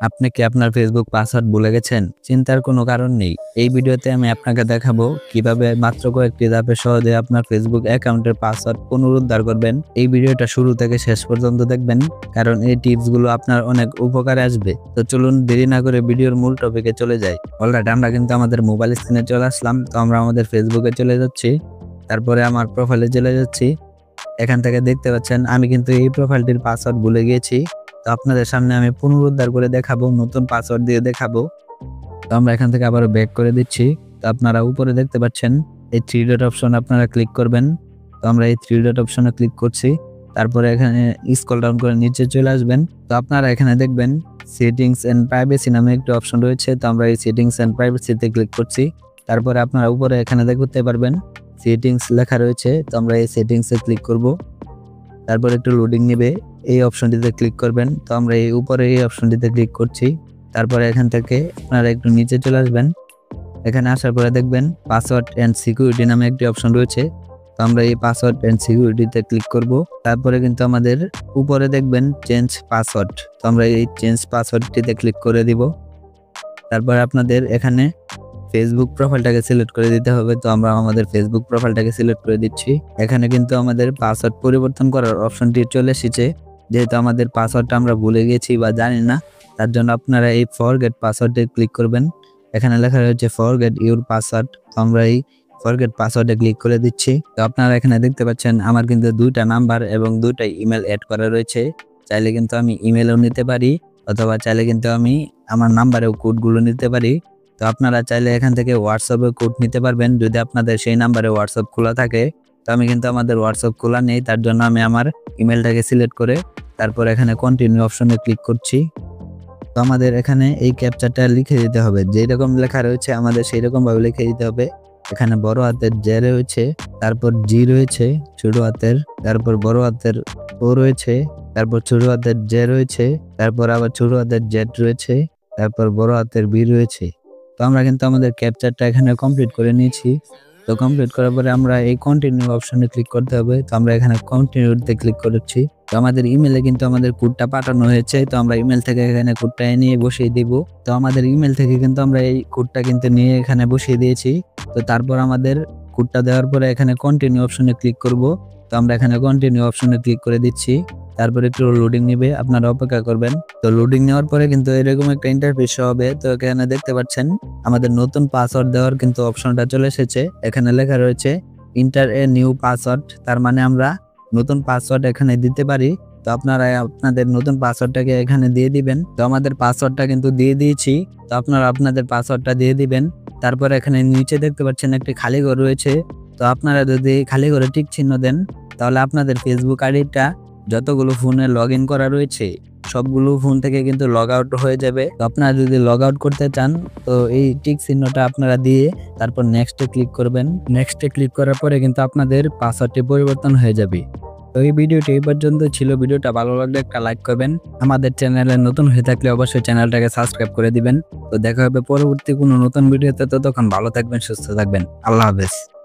আপনি কি আপনার ফেসবুক পাসওয়ার্ড ভুলে গেছেন? চিন্তার কোনো কারণ নেই। এই ভিডিওতে আমি আপনাকে দেখাবো কিভাবে মাত্র কয়েকটি ধাপে সহজে আপনার ফেসবুক অ্যাকাউন্টের পাসওয়ার্ড পুনরুদ্ধার করবেন। এই ভিডিওটা শুরু থেকে শেষ পর্যন্ত দেখবেন, কারণ এই টিপসগুলো আপনার অনেক উপকারে আসবে। তো চলুন দেরি না করে ভিডিওর মূল টপিকে চলে যাই। অলরাইট, আমরা কিন্তু আমাদের মোবাইল স্ক্রিনে চলে আসলাম। তো আমরা আমাদের ফেসবুকে চলে যাচ্ছি, তারপরে আমার প্রোফাইলে চলে যাচ্ছি। এখান থেকে দেখতে পাচ্ছেন আমি কিন্তু এই প্রোফাইলটির পাসওয়ার্ড ভুলে গিয়েছি। তো আপনাদের সামনে আমি পুনরুদ্ধার করে দেখাবো, নতুন পাসওয়ার্ড দিয়ে দেখাবো। তো আমরা এখান থেকে আবারও ব্যাক করে দিচ্ছি। তো আপনারা উপরে দেখতে পাচ্ছেন এই থ্রি ডট অপশন আপনারা ক্লিক করবেন। তো আমরা এই থ্রি ডট অপশনে ক্লিক করছি, তারপরে এখানে স্ক্রল ডাউন করে নিচে চলে আসবেন। তো আপনারা এখানে দেখবেন সেটিংস এন্ড প্রাইভেসি নামে একটি অপশন রয়েছে। তো আমরা এই সেটিংস এন্ড প্রাইভেসিতে ক্লিক করছি। তারপরে আপনারা উপরে এখানে দেখতে পারবেন সেটিংস লেখা রয়েছে। তো আমরা এই সেটিংসে ক্লিক করব, তারপর একটু লোডিং নেবে, এই অপশনটিতে ক্লিক করবেন। তো আমরা এই উপরে এই অপশনটিতে ক্লিক করছি, তারপরে এখান থেকে আপনারা একটু নিচে চলে আসবেন। এখানে আসার পরে দেখবেন পাসওয়ার্ড এন্ড সিকিউরিটি নামে একটি অপশন রয়েছে। তো আমরা এই পাসওয়ার্ড এন্ড সিকিউরিটিতে ক্লিক করব, তারপরে কিন্তু আমাদের উপরে দেখবেন চেঞ্জ পাসওয়ার্ড। তো আমরা এই চেঞ্জ পাসওয়ার্ডটিতে ক্লিক করে দিব। তারপর আপনাদের এখানে ফেসবুক প্রোফাইলটাকে সিলেক্ট করে দিতে হবে। তো আমরা আমাদের ফেসবুক প্রোফাইলটাকে সিলেক্ট করে দিচ্ছি। এখানে কিন্তু আমাদের পাসওয়ার্ড পরিবর্তন করার অপশনটি চলে এসেছে। যেহেতু আমাদের পাসওয়ার্ডটা আমরা ভুলে গেছি বা জানি না, তার জন্য আপনারা এই ফরগেট পাসওয়ার্ডে ক্লিক করবেন। এখানে লেখা রয়েছে ফরগেট ইউর পাসওয়ার্ড। তো আমরা এই ফরগেট পাসওয়ার্ডে ক্লিক করে দিচ্ছি। তো আপনারা এখানে দেখতে পাচ্ছেন আমার কিন্তু দুইটা নাম্বার এবং দুইটা ইমেল অ্যাড করা রয়েছে। চাইলে কিন্তু আমি ইমেলও নিতে পারি, অথবা চাইলে কিন্তু আমি আমার নাম্বারেও কোডগুলো নিতে পারি। তো আপনারা চাইলে এখান থেকে হোয়াটসঅ্যাপে কোড নিতে পারবেন যদি আপনাদের সেই নাম্বারে হোয়াটসঅ্যাপ খোলা থাকে। তো আমি কিন্তু আমাদের হোয়াটসঅ্যাপ খোলা নেই, তার জন্য আমি আমার ইমেলটাকে সিলেক্ট করে তারপর এখানে কন্টিনিউ অপশনে ক্লিক করছি। তো আমাদের এখানে এই ক্যাপচারটা লিখে দিতে হবে, যেই রকম লেখা রয়েছে আমাদের সেই রকম ভাবে লিখে দিতে হবে। এখানে বড় হাতের জে রয়েছে, তারপর জি রয়েছে ছোট হাতের, তারপর বড় হাতের ও রয়েছে, তারপর ছোট হাতের জে রয়েছে, তারপর আবার ছোট হাতের জেড রয়েছে, তারপর বড় হাতের বি রয়েছে। তো আমরা কিন্তু আমাদের ক্যাপচারটা এখানে কমপ্লিট করে নিয়েছি। তো কমপ্লিট করার পরে আমরা এই কন্টিনিউ অপশনে ক্লিক করতে হবে। তো আমরা এখানে কন্টিনিউতে ক্লিক করেছি। তো আমাদের ইমেলে কিন্তু আমাদের কোডটা পাঠানো হয়েছে। তো আমরা ইমেল থেকে এখানে কোডটা নিয়ে বসিয়ে দিব। তো আমাদের ইমেল থেকে কিন্তু আমরা এই কোডটা কিন্তু নিয়ে এখানে বসিয়ে দিয়েছি। তো তারপর আমাদের কোডটা দেওয়ার পরে এখানে কন্টিনিউ অপশনে ক্লিক করব। তো আমরা এখানে কন্টিনিউ অপশনে ক্লিক করে দিচ্ছি। তারপরে একটু লোডিং নেবে, আপনারা অপেক্ষা করবেন। তো লোডিং নেওয়ার পরে কিন্তু এরকম একটা ইন্টারফেস হবে। তো এখানে দেখতে পাচ্ছেন আমাদের নতুন পাসওয়ার্ড দেওয়ার কিন্তু অপশনটা চলে এসেছে। এখানে লেখা রয়েছে ইন্টার এ নিউ পাসওয়ার্ড, তার মানে আমরা নতুন পাসওয়ার্ড এখানে দিতে পারি। তো আপনারা আপনাদের নতুন পাসওয়ার্ডটাকে এখানে দিয়ে দিবেন। তো আমাদের পাসওয়ার্ডটা কিন্তু দিয়ে দিয়েছি। তো আপনারা আপনাদের পাসওয়ার্ডটা দিয়ে দিবেন। তারপর এখানে নিচে দেখতে পাচ্ছেন একটি খালি ঘর রয়েছে। তো আপনারা যদি খালি ঘরে টিক চিহ্ন দেন, তাহলে আপনাদের ফেসবুক আইডিটা যতগুলো ফোনে লগ ইন করা রয়েছে সবগুলো ফোন থেকে কিন্তু লগ আউট হয়ে যাবে। তো আপনারা যদি লগ আউট করতে চান, তো এই টিক চিহ্নটা আপনারা দিয়ে তারপর নেক্সটে ক্লিক করবেন। নেক্সটে ক্লিক করার পরে কিন্তু আপনাদের পাসওয়ার্ডটি পরিবর্তন হয়ে যাবে। তো এই ভিডিওটি এই পর্যন্ত ছিল। ভিডিওটা ভালো লাগলে একটা লাইক করবেন। আমাদের চ্যানেলে নতুন হয়ে থাকলে অবশ্যই চ্যানেলটাকে সাবস্ক্রাইব করে দিবেন। তো দেখা হবে পরবর্তী কোনো নতুন ভিডিওতে। ততক্ষণ ভালো থাকবেন, সুস্থ থাকবেন। আল্লাহ হাফেজ।